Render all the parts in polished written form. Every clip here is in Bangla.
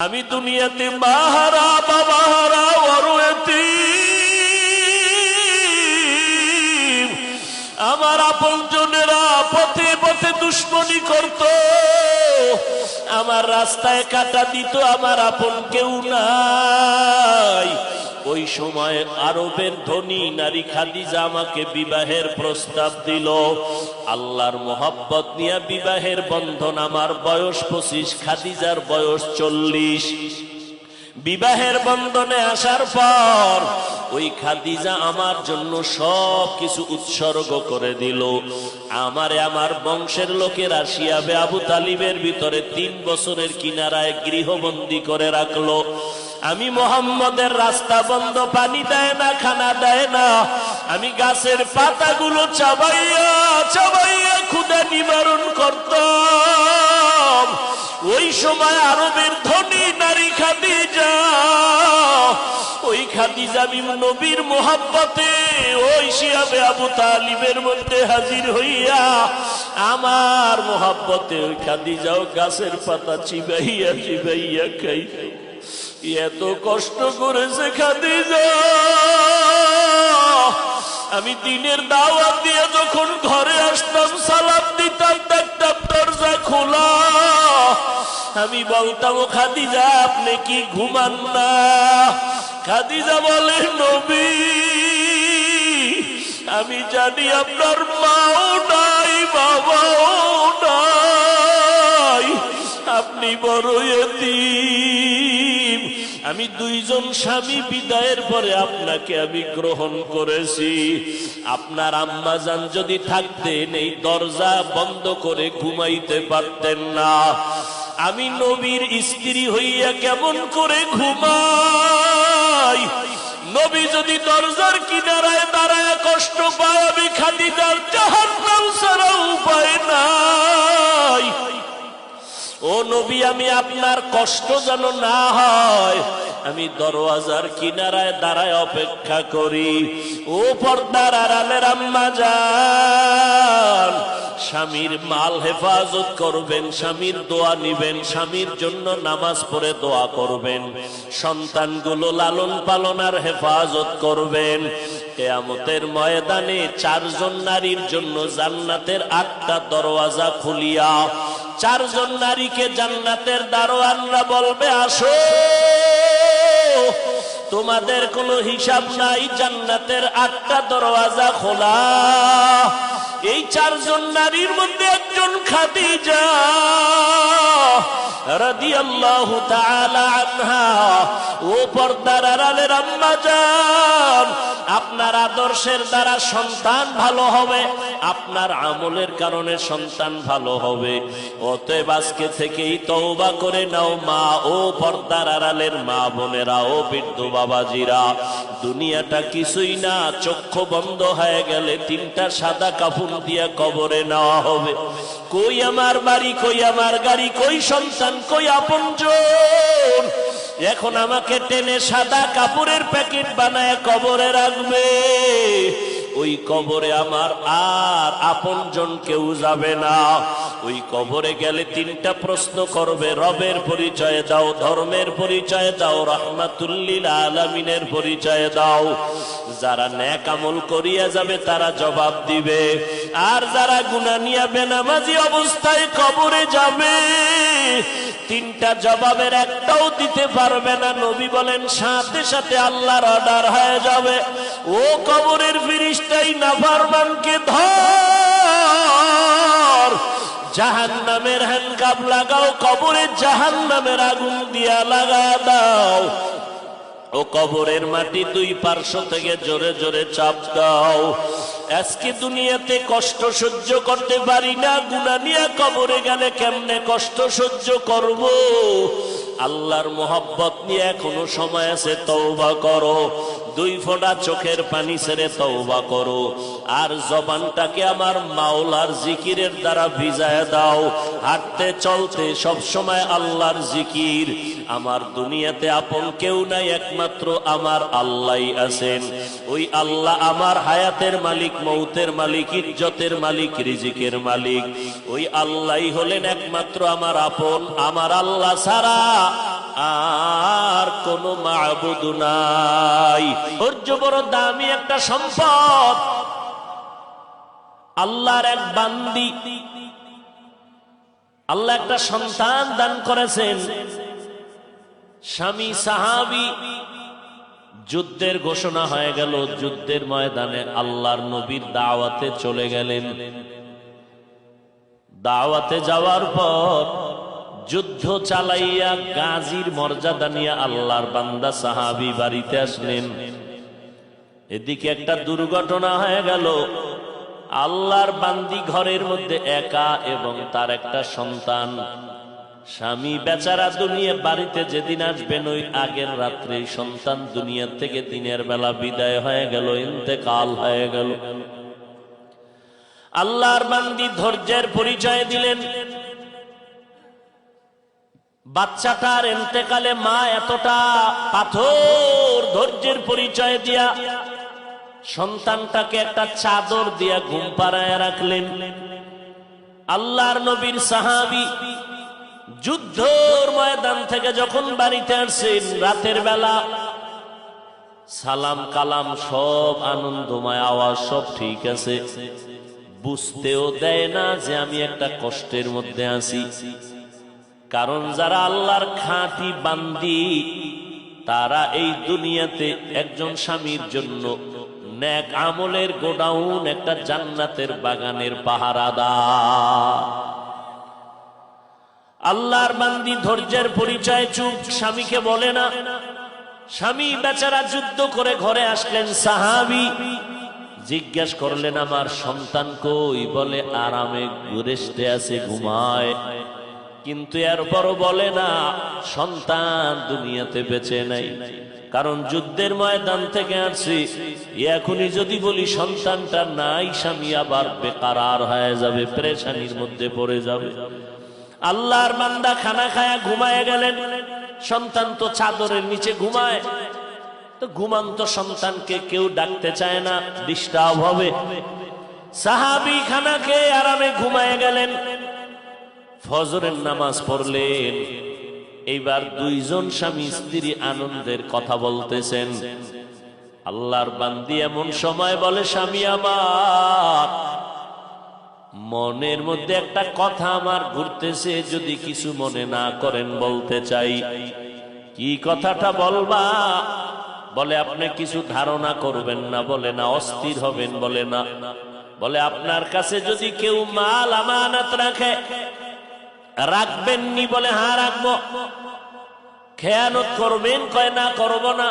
আমি দুনিয়াতে মাহারা বাবাহারা বড় এতিম। আমার আপনজনেরা পথে পথে দুশ্মনী করত, আমার রাস্তায় কাটা দিত, আমার আপন কেউ নাই। ওই সময় আরবের ধনী নারী খাদিজা আমাকে বিবাহের প্রস্তাব দিল। আল্লাহর মোহাব্বত নিয়ে বিবাহের বন্ধন। আমার বয়স 25, খাদিজার বয়স 40। বিবাহের বন্ধনে আসার পর ওই খাদিজা আমার জন্য সব কিছু উৎসর্গ করে দিল। আমার বংশের লোকেরা শিয়াবে আবু তালিবের ভিতরে 3 বছরের কিনারায় গৃহবন্দী করে রাখলো। আমি মোহাম্মদের রাস্তা বন্ধ, পানি দেয় না, খানা দেয় না। আমি গাছের পাতাগুলো চাবাইয়া চাবাইয়া ক্ষুধা নিবারণ করতাম। ওই সময় আরবের ধনী নারী খাদিজা, ওই খাদিজা নবীর মোহাব্বতে ওই শিয়াবে আবু তালিবের মধ্যে হাজির হইয়া আমার মোহাব্বতে ওই খাদিজাও গাছের পাতা চিবাইয়া চিবাইয়া খাই। এত কষ্ট করেছে খাদিজা। আমি দিনের দাওয়াত দিয়ে যখন ঘরে আসতাম, সালাম দিতাম, দেখতাম দরজা খোলা। আমি বলতাম, খাদিজা আপনি কি ঘুমান না? খাদিজা বলে, নবী আমি জানি আপনার মাও নাই, বাবাও নাই, আপনি বড় এতিম। আমি 2 জন স্বামী বিদায়ের পরে আপনাকে আমি গ্রহণ করেছি। আপনার আম্মাজান যদি থাকতেন এই দরজা বন্ধ করে ঘুমাইতে পারতেন না। আমি নবীর স্ত্রী হইয়া কেমন করে ঘুমাই? নবী যদি দরজার কিনারায় দাঁড়ায় কষ্ট পায়, আমি খাদিজার জাহান্নাম ছাড়া উপায় নাই। ও নবী, আমি আপনার কষ্ট যেন না হয়, আমি দরওয়াজার কিনারায় দাঁড়ায় অপেক্ষা করি। ও পর্দার আড়ালের আম্মা যান, স্বামীর মাল হেফাজত করবেন, স্বামীর দোয়া নিবেন, স্বামীর জন্য নামাজ পড়ে দোয়া করবেন, সন্তানগুলো লালন পালন আর হেফাজত করবেন। কিয়ামতের ময়দানে 4 জন নারীর জন্য জান্নাতের 8টা দরওয়াজা খুলিয়া 4 জন নারীকে জান্নাতের দারোয়ানরা বলবে, আসো, তোমাদের কোনো হিসাব নাই, জান্নাতের 8টা দরওয়াজা খোলা। এই 4 জন নারীর মধ্যে একজন খাদিজা রাদিয়াল্লাহু তাআলা আনহা। ও পর্দার আড়ালের আম্মা জান, আপনার আদর্শের দ্বারা সন্তান ভালো হবে, আপনার আমলের কারণে সন্তান ভালো হবে। অতএব আজকে থেকেই তওবা করে নাও মা। ও পর্দার আড়ালের মা বোনেরা, ও বৃদ্ধ বাবাজিরা, দুনিয়াটা কিছুই না। চক্ষু বন্ধ হয়ে গেলে 3টা সাদা কাফন দিয়া কবরে নেওয়া হবে। কই আমার বাড়ি, কই আমার গাড়ি, কই সন্তান, কই আপনজন? এখন আমাকে টেনে সাদা কাপড়ের প্যাকেট বানায় কবরে রাখবে। ওই কবরে আমার আর আপনজন কেউ যাবে না। ওই কবরে গেলে 3টা প্রশ্ন করবে, রবের পরিচয় দাও, ধর্মের পরিচয় দাও, রাহমাতুল লিল আলামিনের পরিচয় দাও। যারা নেক আমল করিয়া যাবে তারা জবাব দিবে, আর যারা গুনাহ নিয়ে বেনামাজি অবস্থায় কবরে যাবে 3টা জবাবের একটাও দিতে পারবে না। নবী বলেন সাথে সাথে আল্লাহর অর্ডার হয়ে যাবে, ও কবরের ফেরেশতাই নাফরমানকে ধর, জাহান্নামের হ্যান্ডকাপ লাগাও, কবরে জাহান্নামের আগুন দিয়া লাগা দাও। ও কবরের মাটি 2 পার্শ্ব থেকে জোরে জোরে চাপ দাও। আজকে দুনিয়াতে কষ্ট সহ্য করতে পারি না, গুনাহ নিয়ে কবরে গেলে কেমনে কষ্ট সহ্য করব? আল্লাহর মোহাব্বত নিয়ে এখনো সময় আছে, তওবা করো। 2 ফোঁটা চোখের পানি ছেড়ে তওবা করো। আর জবানটাকে আমার মাওলার জিকিরের দ্বারা ভিজায় দাও। হাঁটতে চলতে সব সময় আল্লাহর জিকির। আমার দুনিয়াতে আপন কেউ নাই, একমাত্র আমার আল্লাহই আছেন। ওই আল্লাহ আমার হায়াতের মালিক, মৌতের মালিক, ইজ্জতের মালিক, রিজিকের মালিক। ওই আল্লাহই হলেন একমাত্র আমার আপন। আমার আল্লাহ ছাড়া কোনো মাবুদ নাই। ধৈর্য বড় দামি একটা সম্পদ। আল্লাহর এক বান্দি, আল্লাহ একটা সন্তান দান করেছেন। স্বামী সাহাবী, যুদ্ধের ঘোষণা হয়ে গেল, যুদ্ধের ময়দানে আল্লাহর নবীর দাওয়াতে চলে গেলেন। দাওয়াতে যাওয়ার পর যুদ্ধ চালাইয়া গাজীর মর্যাদা নিয়ে আল্লাহর বান্দা সাহাবী বাড়িতে আসলেন। এদিকে একটা দুর্ঘটনা হয়ে গেল। আল্লাহর বান্দি ঘরের মধ্যে একা এবং তার একটা সন্তান। স্বামী বেচারা দুনিয়া বাড়িতে যেদিন আসবেন ওই আগের রাত্রে সন্তান দুনিয়া থেকে দিনের বেলা বিদায় হয়ে গেল, ইন্তেকাল হয়ে গেল। আল্লাহর বান্দি ধৈর্যের পরিচয় দিলেন। বাচ্চাটার ইন্তেকালে মা এতটা পাথর, ধৈর্যের পরিচয় দিয়া সন্তানটাকে একটা চাদর দিয়া ঘুম পাড়ায় রাখলেন। আল্লাহর নবীর সাহাবী যুদ্ধর ময়দান থেকে যখন বাড়িতে আসছেন রাতের বেলা, সালাম কালাম সব আনন্দময়, আওয়াজ সব ঠিক আছে, বুঝতেও দেয় না যে আমি একটা কষ্টের মধ্যে আছি। কারণ যারা আল্লাহর খাঁটি বান্দি তারা এই দুনিয়াতে একজন স্বামীর জন্য নেক আমলের গোডাউন, একটা জান্নাতের বাগানের পাহারাদার। আল্লাহর বান্দি ধৈর্যের পরিচয় চুপ, স্বামীকে বলে না। স্বামী বেচারা যুদ্ধ করে ঘরে আসলেন। সাহাবী জিজ্ঞেস করলেন আমার সন্তান কই? বলে আরামে রেস্টে আছে, ঘুমায়। কিন্তু এরপরও বলে না সন্তান দুনিয়াতে বেঁচে নাই, কারণ যুদ্ধের ময়দান থেকে আসছি। এখনই যদি বলি সন্তানটা নাই, স্বামী আবার বেকারার হয়ে যাবে, পেরেশানির মধ্যে পড়ে যাবে। আল্লাহর বান্দা খানা খায়া ঘুমায় গেলেন। সন্তান তো চাদরের নিচে ঘুমায়, তো ঘুমান্ত সন্তানকে কেউ ডাকতে চায় না, ডিস্টার্ব হবে। সাহাবী খানা খেয়ে আরামে ঘুমায় গেলেন। ফজরের নামাজ পড়লেন। এইবার দুইজন স্বামী স্ত্রী আনন্দের কথা বলতেছেন। আল্লাহর বান্দি এমন সময় বলে স্বামী আমার, মনের মধ্যে একটা কথা আমার ঘুরতেছে, যদি কিছু মনে না করেন বলতে চাই। কি কথাটা বলবা? বলে আপনি কিছু ধারণা করবেন না। বলে না। অস্থির হবেন? বলে না। বলে আপনার কাছে যদি কেউ মাল আমানত রাখে রাখবেন নি? বলে হ্যাঁ রাখবো। খেয়ানত করবেন? কয় না, করব না।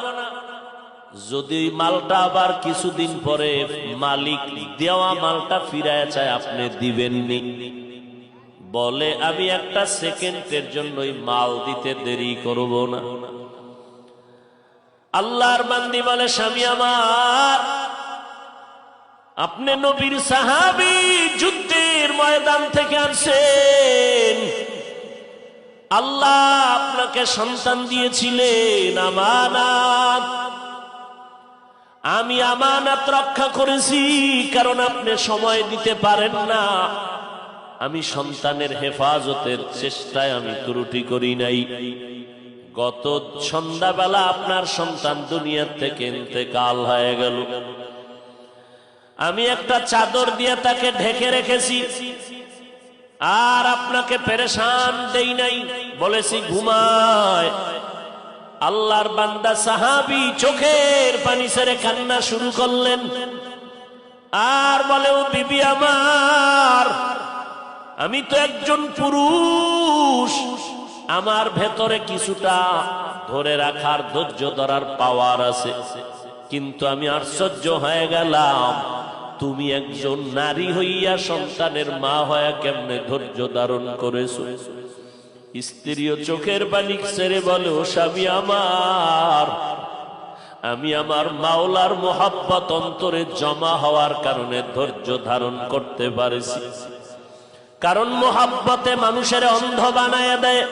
যদি মালটা আবার কিছুদিন পরে মালিক দেওয়া মালটা ফিরায় চায়, আপনি দিবেননি? বলে আমি একটা সেকেন্ডের জন্য মাল দিতে দেরি করব না। আল্লাহর বান্দি বলে স্বামী আমার, আপনি নবীর সাহাবী, যুদ্ধের ময়দান থেকে আসছেন। আল্লাহ আপনাকে সন্তান দিয়েছিলেন আমানত। আমি আমানত রক্ষা করেছি, কারণ আপনি সময় দিতে পারেন না। আমি সন্তানের হেফাজতের চেষ্টায় আমি ত্রুটি করি নাই। গত সন্ধ্যাবেলা আপনার সন্তান দুনিয়ার থেকে ইন্তেকাল হয়ে গেল। আমি একটা চাদর দিয়ে তাকে ঢেকে রেখেছি, আর আপনাকে পেরেশান দেই নাই, বলেছি ঘুমায়। আল্লাহর বান্দা সাহাবী চোখের পানি ছেড়ে কান্না শুরু করলেন, আর বলে ও বিবি আমার, আমি তো একজন পুরুষ, আমার ভেতরে কিছুটা ধরে রাখার, ধৈর্য ধরার পাওয়ার আছে, কিন্তু আমি আশ্চর্য হয়ে গেলাম, তুমি একজন নারী হইয়া সন্তানের মা হইয়া কেমনে ধৈর্য ধারণ করেছো? স্ত্রীও চোখের পানি ছেড়ে বলে ও স্বামী আমার, আমি আমার মাওলার মোহাব্বত অন্তরে জমা হওয়ার কারণে ধৈর্য ধারণ করতে পারেছি। কারণ মোহাব্বতে মানুষের অন্ধ বানায় দেয়।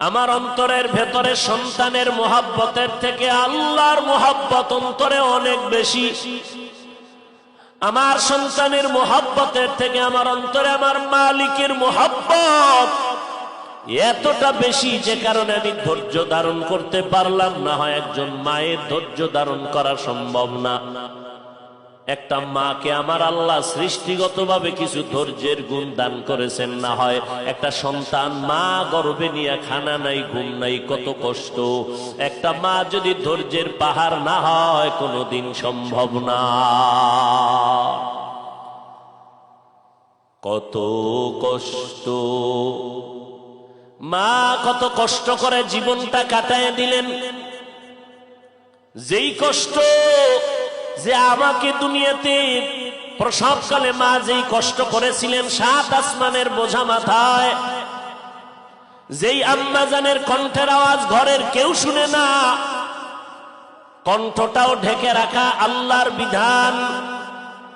আমার অন্তরের ভেতরে সন্তানের মোহাব্বতের থেকে আল্লাহর মোহাব্বত অন্তরে অনেক বেশি। আমার সন্তানের মোহাব্বতের থেকে আমার অন্তরে আমার মালিকের মোহাব্বত এতটা বেশি যে কারণে আমি ধৈর্য ধারণ করতে পারলাম না। হয় একজন মায়ের ধৈর্য ধারণ করা সম্ভব না। একটা মাকে আমার আল্লাহ সৃষ্টিগতভাবে কিছু ধৈর্যের গুণ দান করেছেন। না হয় একটা সন্তান মা গর্ভে নিয়ে খানা নাই ঘুম নাই, কত কষ্ট। একটা মা যদি ধৈর্যের পাহাড় না হয় কোনোদিন সম্ভব না। কত কষ্ট মা, কত কষ্ট করে জীবনটা কাটায় দিলেন। যেই কষ্ট যে আমাকে দুনিয়াতে প্রসবকালে মা যেই কষ্ট করেছিলেন, 7 আসমানের বোঝা মাথায়, যেই আম্মাজানের কণ্ঠের আওয়াজ ঘরের কেউ শুনে না, কণ্ঠটাও ঢেকে রাখা আল্লাহর বিধান,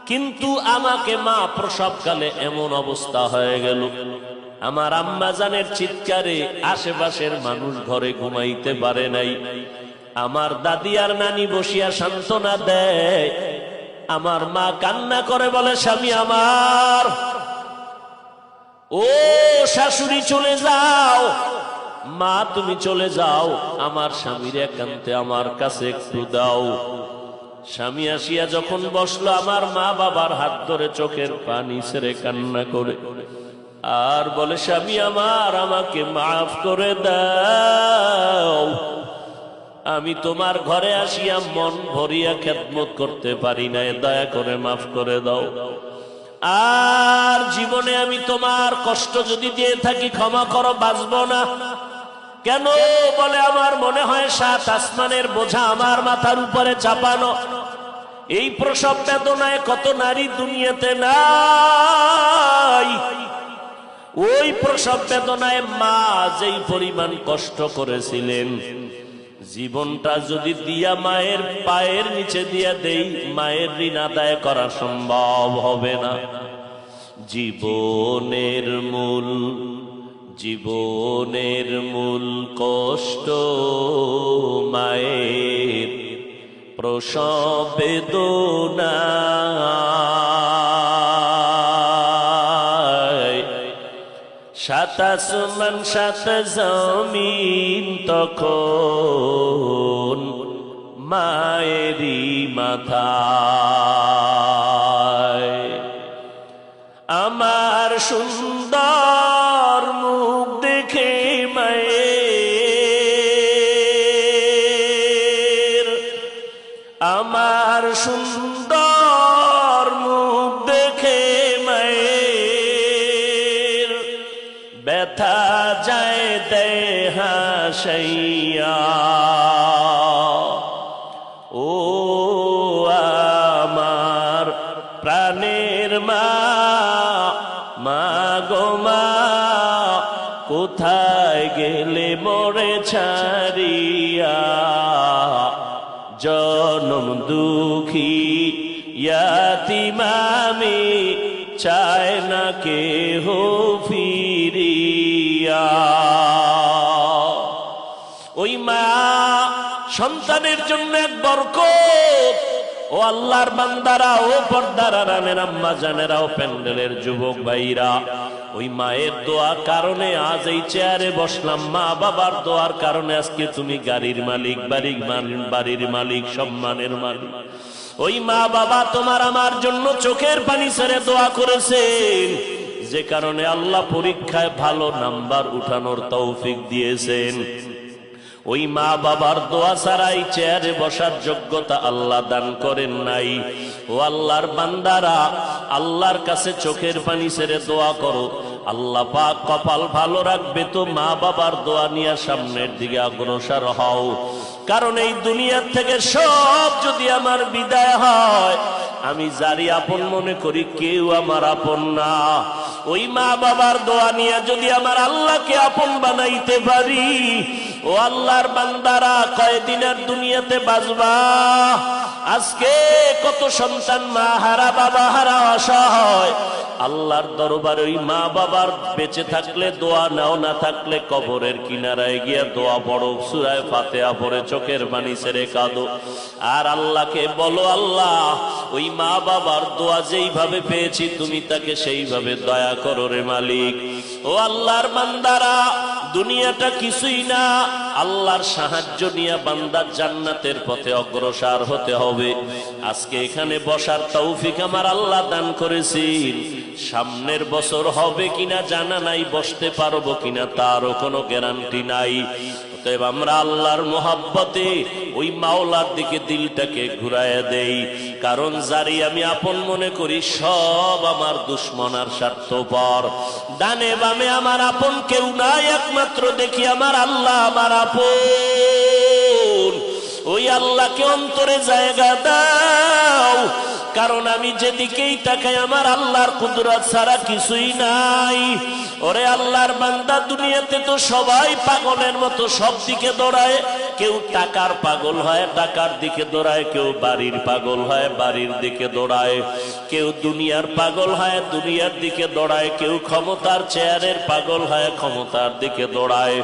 কিন্তু আমাকে মা প্রসবকালে এমন অবস্থা হয়ে গেল, আমার আম্মাজানের চিৎকারে আশেপাশের মানুষ ঘরে ঘুমাইতে পারে নাই। আমার দাদি আর নানি বসিয়া সান্ত্বনা দেয়, আমার মা কান্না করে বলে, স্বামী আমার, ও শাশুড়ি চলে যাও, মা তুমি চলে যাও, আমার স্বামীর একান্তে আমার কাছে একটু দাও। স্বামী আসিয়া যখন বসলো, আমার মা বাবার হাত ধরে চোখের পানি ছেড়ে কান্না করে আর বলে, স্বামী আমার, আমাকে মাফ করে দাও, আমি তোমার ঘরে আসিয়া মন ভরিয়া খেদমত করতে পারি নাই, দয়া করে মাফ করে দাও। আর জীবনে আমি তোমার কষ্ট যদি দিয়ে থাকি ক্ষমা করো, বাঁচব না। কেন? বলে, আমার মনে হয় 7 আসমানের বোঝা আমার মাথার উপরে চাপানো। এই প্রসব বেদনায় কত নারী দুনিয়াতে নাই। ওই প্রসব বেদনায় মা যেই পরিমাণ কষ্ট করেছিলেন, জীবনটা যদি দিয়া মায়ের পায়ের নিচে দিয়া দেই, মায়ের ঋণ আদায় করা সম্ভব হবে না। জীবনের মূল কষ্ট মায়ের প্রসব বেদনা। 7 আসমান 7 জমিন তখন মায়েরই মাথায়। আমার সুন্দর মুখ দেখে মায়ের, আমার সুন্দর মুখ দেখে মায়ের ব্যথা যায় দেহা হাসাইয়া। ও আমার প্রাণের মা, মা গো মা, কোথায় গেলে মোরে ছাড়িয়া? জনম দুঃখী ইয়াতীম আমি, চায় না কেহ ফিরিয়া। ওই মা সন্তানের জন্য এক বরকত। ও আল্লাহর বান্দারা, ও পর্দার আড়ালের আম্মা জানেরা, ও প্যান্ডেলের যুবক ভাইরা, ওই মায়ের দোয়ার কারণে আজ এই চেয়ারে বসলাম। মা বাবার দোয়ার কারণে আজকে তুমি গাড়ির মালিক, বাড়ির মালিক, সম্মানের মালিক। ওই মা বাবা তোমার আমার জন্য চোখের পানি ছেড়ে দোয়া করেছেন, যে কারণে আল্লাহ পরীক্ষায় ভালো নাম্বার উঠানোর তৌফিক দিয়েছেন। ওই মা বাবার দোয়া ছাড়াই চেয়ারে বসার যোগ্যতা আল্লাহ দান করেন নাই। ও আল্লাহর বান্দারা, আল্লাহর কাছে চোখের পানি ছেড়ে দোয়া করো, আল্লাহ পাক কপাল ভালো রাখবে তো মা বাবার দোয়া নিয়ে সামনের দিকে অগ্রসর হও। কারণ এই দুনিয়ার থেকে সব যদি আমার বিদায় হয়, আমি যারই আপন মনে করি কেউ আমার আপন না। ওই মা বাবার দোয়া নিয়ে যদি আমার আল্লাহকে আপন বানাইতে পারি, ও আল্লাহর বান্দারা, কয়দিনের দুনিয়াতে বাঁচবা? আজকে কত সন্তান মা হারা, বাবা হারা, অসহায়। আল্লাহর দরবারে ওই মা বাবার বেঁচে থাকলে দোয়া নাও, না থাকলে কবরের কিনারায় গিয়া দোয়া পড়ো, সূরা ফাতিহা পড়ে চোখের পানি ছেড়ে কাঁদো। আর আল্লাহকে বলো, আল্লাহ ওই মা বাবার দোয়া যেইভাবে পেয়েছি তুমি তাকে সেইভাবে দয়া করো রে মালিক। ও আল্লাহর বান্দারা, দুনিয়াটা কিছুই না। আল্লাহর সাহায্য নিয়ে বান্দা জান্নাতের পথে অগ্রসর হতে হবে। আজকে এখানে বসার তৌফিক আমার আল্লাহ দান করেছেন। সামনের বছর হবে কিনা জানা নাই, বসতে পারবো কিনা তারও কোনো গ্যারান্টি নাই। অতএব আমরা আল্লাহর মোহাব্বতে ওই মাওলার দিকে দিলটাকে ঘুরাইয়া দেই। কারণ যারই আমি আপন মনে করি সব আমার দুশ্মন আর স্বার্থপর। ডানে বামে আমার আপন কেউ নাই, একমাত্র দেখি আমার আল্লাহ আমার আপন। ওই আল্লাহকে অন্তরে জায়গা দাও, কারণ আমি যেদিকেই তাকাই আমার আল্লাহর কুদরত ছাড়া কিছুই নাই। ওরে আল্লাহর বান্দা, দুনিয়াতে তো সবাই পাগলের মতো সব দিকে দৌড়ায়। কেউ টাকার পাগল হয়, টাকার দিকে দৌড়ায়। কেউ বাড়ির পাগল হয়, বাড়ির দিকে দৌড়ায়। কেউ দুনিয়ার পাগল হয়, দুনিয়ার দিকে দৌড়ায়। কেউ ক্ষমতার চেয়ারের পাগল হয়, ক্ষমতার দিকে দৌড়ায়।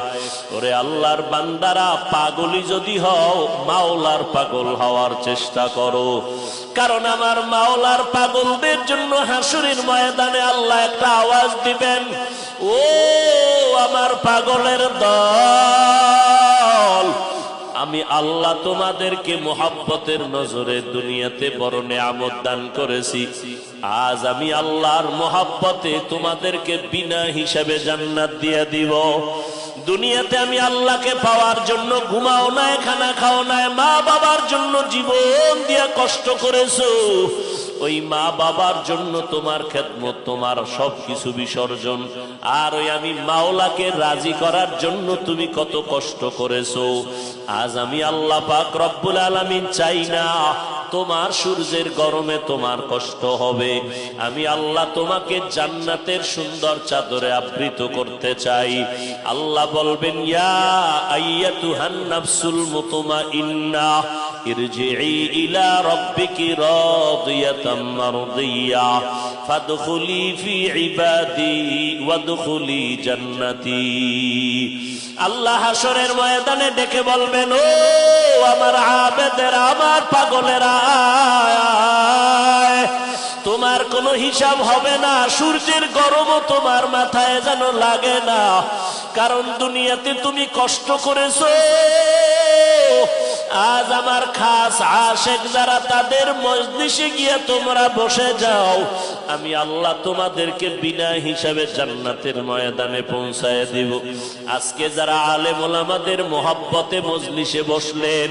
ওরে আল্লাহর বান্দারা, পাগলই যদি হও, মাওলার পাগল হওয়ার চেষ্টা করো। কারণ আমার মাওলার পাগলদের জন্য হাসরের ময়দানে আল্লাহ একটা আওয়াজ দিবেন, ও আমার পাগলের দল, আমি আল্লাহ তোমাদেরকে মোহাব্বতের নজরে দুনিয়াতে বড় নেয়ামত দান করেছি। আজ আমি আল্লাহর মোহাব্বতে তোমাদেরকে বিনা হিসাবে জান্নাত দিয়ে দিব। দুনিয়াতে আমি আল্লাহকে পাওয়ার জন্য ঘুমাও নাই, খানা খাও নাই, মা বাবার জন্য জীবন দিয়া কষ্ট করেছো। ওই মা বাবার জন্য তোমার খেদমত, তোমার সবকিছু বিসর্জন। আর ওই আমি মাওলাকে রাজি করার জন্য তুমি কত কষ্ট করেছো। আজ আমি আল্লাহ পাক রব্বুল আলামিন চাই না তোমার সূর্যের গরমে তোমার কষ্ট হবে। আমি আল্লাহ তোমাকে জান্নাতের সুন্দর চাদরে আবৃত করতে চাই। আল্লাহ বলবেন, ইয়া আইয়াতুহান নাফসুল মুতমাইন্না ইরজিই ইলা রাব্বিকি রাদিয়াতাম মারদিয়া ফাদখুলি ফি ইবাদি ওয়াদখুলি জান্নাতি। আল্লাহ হাসরের ময়দানে ডেকে বলবেন, ও আমার আবেদের, আমার পাগলেরা, তোমার কোনো হিসাব হবে না। সূর্যের গরমও তোমার মাথায় যেন লাগে না, কারণ দুনিয়াতে তুমি কষ্ট করেছো। আজ আমার খাস আশেক যারা, তাদের মজলিসে গিয়ে তোমরা বসে যাও। আমি আল্লাহ তোমাদেরকে বিনা হিসাবে জান্নাতের ময়দানে পৌঁছায় দিব। আজকে যারা আলেম ওলামাদের মোহাব্বতে মজলিসে বসলেন,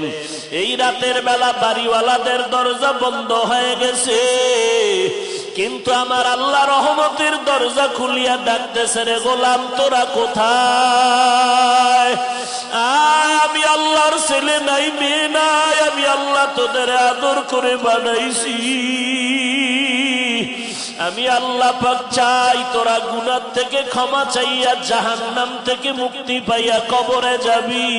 এই রাতের বেলা বাড়িওয়ালাদের দরজা বন্ধ হয়ে গেছে, কিন্তু আমার আল্লাহ রহমতের দরজা খুলিয়া ডাকতেছে, রে গোলাম তোরা কোথায়? আমি আল্লাহর ছেলে নাই, মেয়ে নাই, আমি আল্লাহ তোদের আদর করে বানাইছি। আমি আল্লাহ পাক চাই তোরা গুনাহ থেকে ক্ষমা চাইয়া জাহান্নাম থেকে মুক্তি পাইয়া কবরে যাবি।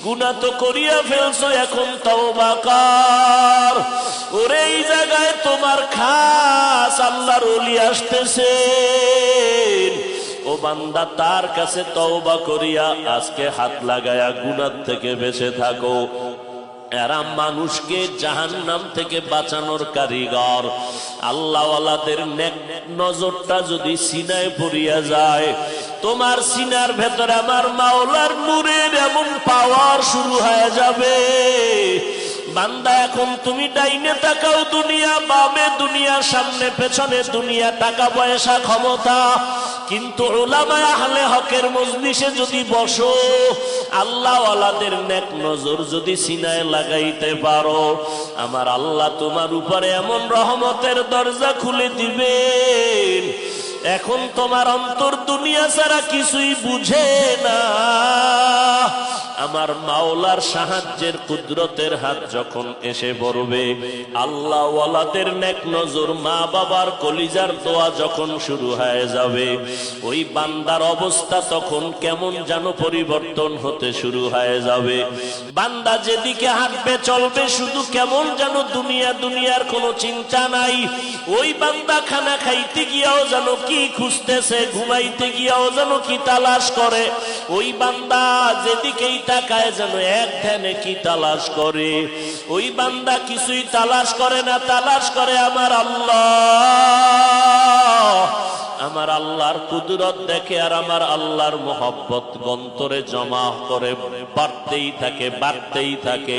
গুনাহ তো করিয়া ফেলছো, এখন তওবা কর। ওরে এই জায়গায় তোমার খাস আল্লাহর ওলি আসতেছে। ও বান্দা, তার কাছে তওবা করিয়া আজকে হাত লাগায়া গুনাহ থেকে বেঁচে থাকো। এরা মানুষকে জাহান্নাম থেকে বাঁচানোর কারিগর। আল্লাহওয়ালাদের নেক নজরটা যদি সিনায় পড়িয়া যায়, তোমার সিনার ভেতরে আমার মাওলার নূরের এমন পাওয়ার শুরু হয়ে যাবে। বান্দা, এখন তুমি ডাইনে তাকাও দুনিয়া, বামে দুনিয়া, সামনে পেছনে দুনিয়া, টাকা পয়সা ক্ষমতা, কিন্তু উলামা আহলে হকের মজলিসে যদি বসো, আল্লাহওয়ালাদের নেক নজর যদি সিনায় লাগাইতে পারো, আমার আল্লাহ তোমার উপরে এমন রহমতের দরজা খুলে দিবেন। এখন তোমার অন্তর দুনিয়া ছাড়া কিছুই বুঝে না। আমার মাওলার সাহায্যের কুদরতের হাত যখন এসে পড়বে, আল্লাহ ওয়ালাদের নেক নজর, মা বাবার কলিজার দোয়া যখন শুরু হয়ে যাবে, ওই বান্দার অবস্থা তখন কেমন যেন পরিবর্তন হতে শুরু হয়ে যাবে। বান্দা যেদিকে হাঁটবে চলবে, শুধু কেমন যেন দুনিয়া, দুনিয়ার কোনো চিন্তা নাই। ওই বান্দা খানা খাইতে গিয়াও যেন কি খুঁজতেছে, ঘুমাইতে গিয়াও যেন কি তালাশ করে। ওই বান্দা যেদিকেই তাকায় যেন এক ধ্যানে কি তালাশ করে। ওই বান্দা কিছুই তালাশ করে না, তালাশ করে আমার আল্লাহ। আমার আল্লাহর কুদরত দেখে আর আমার আল্লাহর মোহব্বত অন্তরে জমা করে বাড়তেই থাকে বাড়তেই থাকে।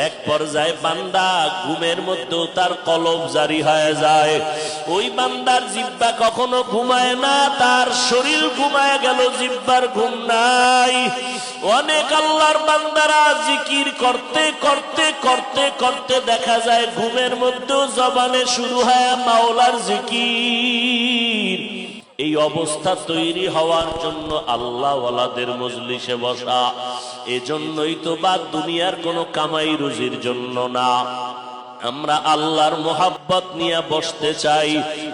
এক পর্যায়ে বান্দা ঘুমের মধ্যেও তার কলব জারি হয়ে যায়। ওই বান্দার জিহ্বা কখনো ঘুমায় না, তার শরীর ঘুমায় গেল, জিহ্বার ঘুম নাই। অনেক আল্লাহর বান্দারা জিকির করতে করতে করতে করতে দেখা যায় ঘুমের মধ্যেও জবানে শুরু হয় মাওলার জিকির। এই অবস্থা তৈরি হওয়ার জন্য আল্লাহ ওয়ালাদের মজলিসে বসা। এজন্যই তো বা দুনিয়ার কোনো কামাই রুজির জন্য না, আমরা আল্লাহর মোহাব্বত নিয়ে বসতে চাই।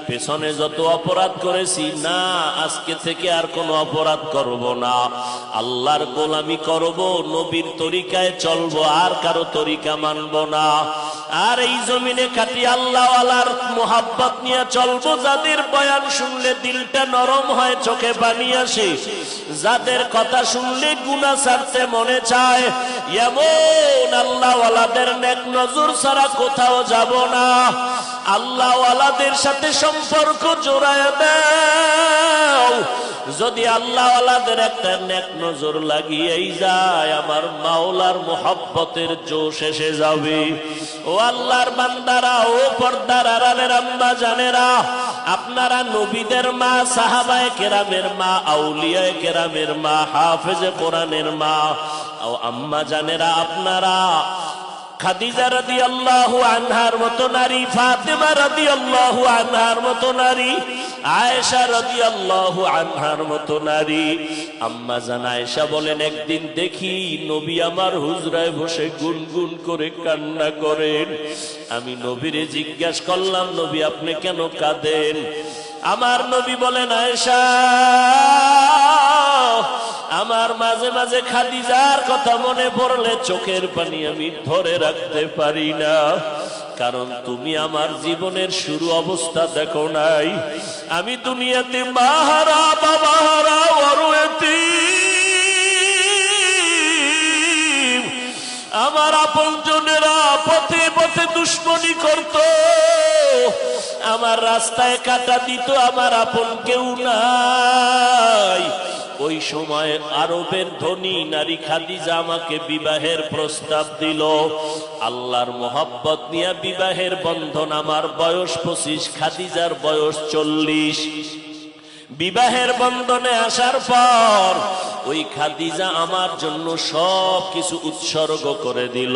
পেছনে যত অপরাধ করেছি, না আজকে থেকে আর কোনো অপরাধ করব না, আল্লাহর গোলামি করব, নবীর তরিকায় চলবো, আর কারো তরিকা মানব না। আর এই জমিনে খাটি আল্লাহ ওয়ালার মোহাব্বত নিয়ে চলবো। যাদের বয়ান শুনলে দিলটা নরম হয়, চোখে পানি আসে, যাদের কথা শুনলে গুনাহ ছাড়তে মনে চায়, এমন আল্লাহ ওয়ালাদের নেক নজর ছাড়া কোথাও যাব না। আল্লাহ ওয়ালাদের সাথে সম্পর্ক জোড়ায় দাও। যদি আল্লাহ ওয়ালাদের একটা নেক নজর লাগিয়েই যায়, আমার মাওলার মোহাব্বতের জোশ এসে যাবে। ও আল্লাহর বান্দারা, ও পর্দার আড়ালের আম্মা জানেরা, আপনারা নবীদের মা, সাহাবায়ে কেরামের মা, আউলিয়ায়ে কেরামের মা, হাফেজে কোরআনের মা ও আম্মা জানেরা, আপনারা খাদিজা রাদিয়াল্লাহু আনহার মতো নারী, ফাতেমা রাদিয়াল্লাহু আনহার মতো নারী, আয়েশা রাদিয়াল্লাহু আনহার মতো নারী। আম্মা জান আয়েশা বলেন, একদিন দেখি নবী আমার হুজরায় বসে গুনগুন করে কান্না করেন। আমি নবীরে জিজ্ঞাসা করলাম, নবী আপনি কেন কাঁদেন? আমার নবী বলেন, আয়েশা, আমার মাঝে মাঝে খাদিজার কথা মনে পড়লে চোখের পানি আমি ধরে রাখতে পারি না, কারণ তুমি আমার জীবনের শুরু অবস্থা দেখো নাই। আমি দুনিয়াতে মা হারা, বাবা হারা, বড় এতিম। আমার আপনজনেরা পথে পথে দুশ্মনী করত, আমার রাস্তায় কাটা দিত, আমার আপন কেউ নাই। ওই সময় আরবের ধনী নারী খাদিজা আমাকে বিবাহের প্রস্তাব দিল। আল্লাহর মোহাব্বত নিয়ে বিবাহের বন্ধন। আমার বয়স 25, খাদিজার বয়স 40। বিবাহের বন্ধনে আসার পর ওই খাদিজা আমার জন্য সব কিছু উৎসর্গ করে দিল।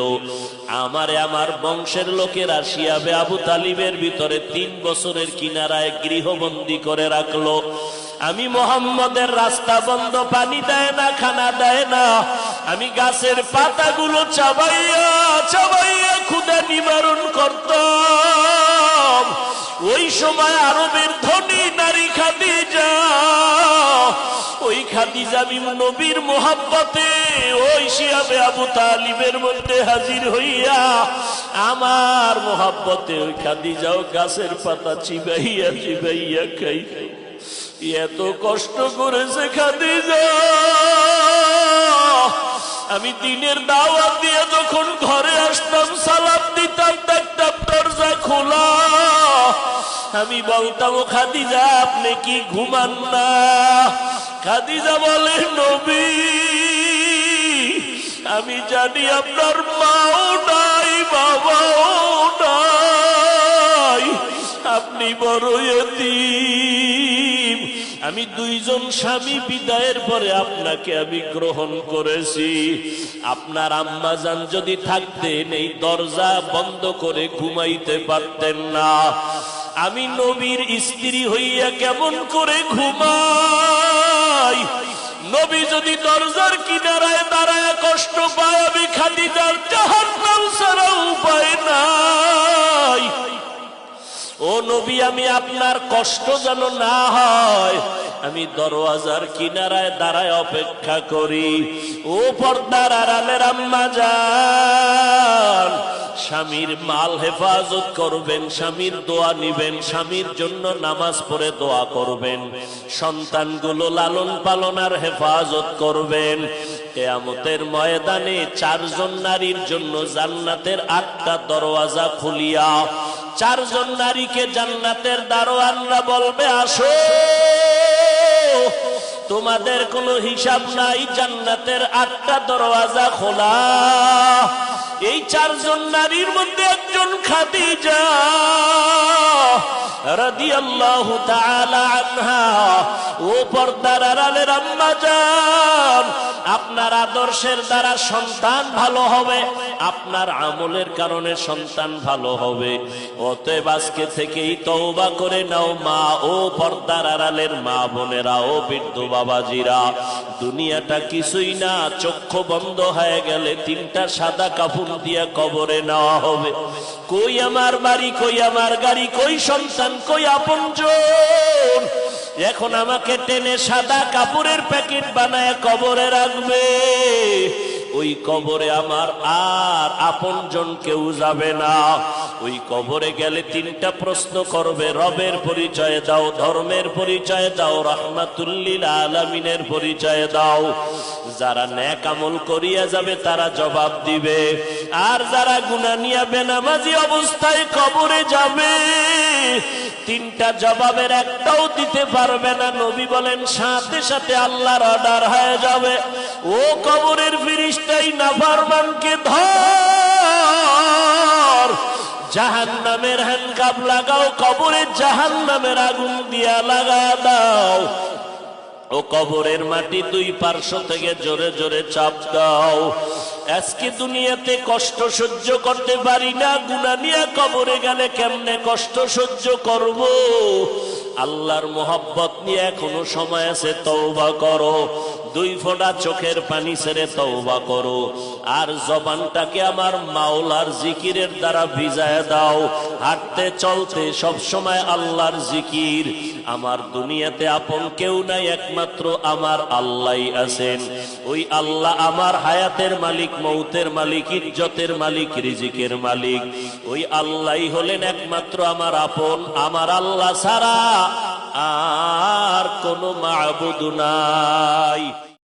আমারে আমার বংশের লোকের শিয়াবে আবু তালিবের ভিতরে 3 বছরের কিনারায় গৃহবন্দী করে রাখলো। আমি মোহাম্মদের রাস্তা বন্ধ, পানি দেয় না, খানা দেয় না। আমি গাছের পাতাগুলো চাবাইয়া চাবাইয়া ক্ষুধা নিবারণ করতাম। ওই সময় আরবের ধনী নারী খাদিজা, ওই খাদিজা নবীর মোহাব্বতে ওই শিয়াবে আবু তালিবের মধ্যে হাজির হইয়া আমার মোহাব্বতে ওই খাদিজাও গাছের পাতা চিবাইয়া চিবাইয়া খাই। এত কষ্ট করেছে খাদিজা। আমি দিনের দাওয়াত দিয়ে যখন ঘরে আসতাম, সালাম দিতাম, দেখতাম দরজা খোলা। আমি বলতাম, খাদিজা আপনি কি ঘুমান না? খাদিজা বলে, নবী আমি জানি আপনার মাও নাই, বাবাও নাই, আপনি বড় এতিম। আমি 2 জন স্বামী বিদায়ের পরে আপনাকে আমি গ্রহণ করেছি। আপনার আম্মা জান যদি থাকতেন, এই দরজা বন্ধ করে ঘুমাইতে পারতেন না। আমি নবীর স্ত্রী হইয়া কেমন করে ঘুমাই? নবী যদি দরজার কিনারায় দাঁড়ায় কষ্ট পায়, আমি খাদিজার জাহান্নাম ছাড়া উপায় নাই। ও নবী, আমি আপনার কষ্ট যেন না হয়, আমি দরওয়াজার কিনারায় দাঁড়ায় অপেক্ষা করি। ও পর্দার আড়ালের আম্মা জান, স্বামীর মাল হেফাজত করবেন, স্বামীর দোয়া নিবেন, স্বামীর জন্য নামাজ পড়ে দোয়া করবেন, সন্তানগুলো লালন পালনার হেফাজত করবেন। কিয়ামতের ময়দানে 4 জন নারীর জন্য জান্নাতের 8টা দরওয়াজা খুলিয়া চারজন নারীকে জান্নাতের দারোয়ানরা বলবে, আসো, তোমাদের কোনো হিসাব নাই, জান্নাতের 8টা দরওয়াজা খোলা। এই চারজন নারীর মধ্যে একজন খাদিজা রাদিয়াল্লাহু তাআলা আনহা। ও পর্দার আড়ালের আম্মা জান, আপনার আদর্শের দ্বারা সন্তান ভালো হবে, আপনার আমলের কারণে সন্তান ভালো হবে। অতএব আজকে থেকেই তওবা করে নাও মা। ও পর্দার আড়ালের মা বোনেরা, ও বৃদ্ধ বাবাজিরা, দুনিয়াটা কিছুই না, চক্ষু বন্ধ হয়ে গেলে 3টা সাদা কাফন দিয়ে কবরে নেওয়া হবে। কই আমার বাড়ি, কই আমার গাড়ি, কই সন্তান, কই আপনজন? এখন আমাকে টেনে সাদা কাপড়ের প্যাকেট বানায় কবরে রাখবে। ওই কবরে আমার আর আপনজন কেউ যাবে না। ওই কবরে গেলে 3টা প্রশ্ন করবে, রবের পরিচয় দাও, ধর্মের পরিচয় দাও, রাহমাতুল লিল আলামিনের পরিচয় দাও। যারা নেক আমল করিয়া যাবে তারা জবাব দিবে, আর যারা গুনাহ নিয়ে বেনামাজি অবস্থায় কবরে যাবে 3টা জবাবের একটাও দিতে পারবে না। নবী বলেন সাথে সাথে আল্লাহর অর্ডার হয়ে যাবে, ও কবরের ফেরেশতাই নাফরমানকে ধর, জাহান্নামের হ্যান্ডকাপ লাগাও, কবরে জাহান্নামের আগুন দিয়া লাগা দাও। ও কবরের মাটি 2 পার্শ্ব থেকে জোরে জোরে চাপ দাও। আজকে দুনিয়াতে কষ্ট সহ্য করতে পারি না, গুনাহ নিয়ে কবরে গেলে কেমনে কষ্ট সহ্য করব? আল্লাহর মোহাব্বত নিয়ে এখনো সময় আছে, তওবা করো। 2 ফোঁটা চোখের পানি ছেড়ে তওবা করো, আর জবানটাকে আমার মাওলার জিকিরের দ্বারা ভিজায় দাও। হাঁটতে চলতে সব সময় আল্লাহর জিকির। আমার দুনিয়াতে আপন কেউ নাই, একমাত্র আমার আল্লাহই আছেন। ওই আল্লাহ আমার হায়াতের মালিক, মৌতের মালিক, ইজ্জতের মালিক, রিজিকের মালিক। ওই আল্লাহই হলেন একমাত্র আমার আপন। আমার আল্লাহ ছাড়া আর কোনো মাবুদ নাই।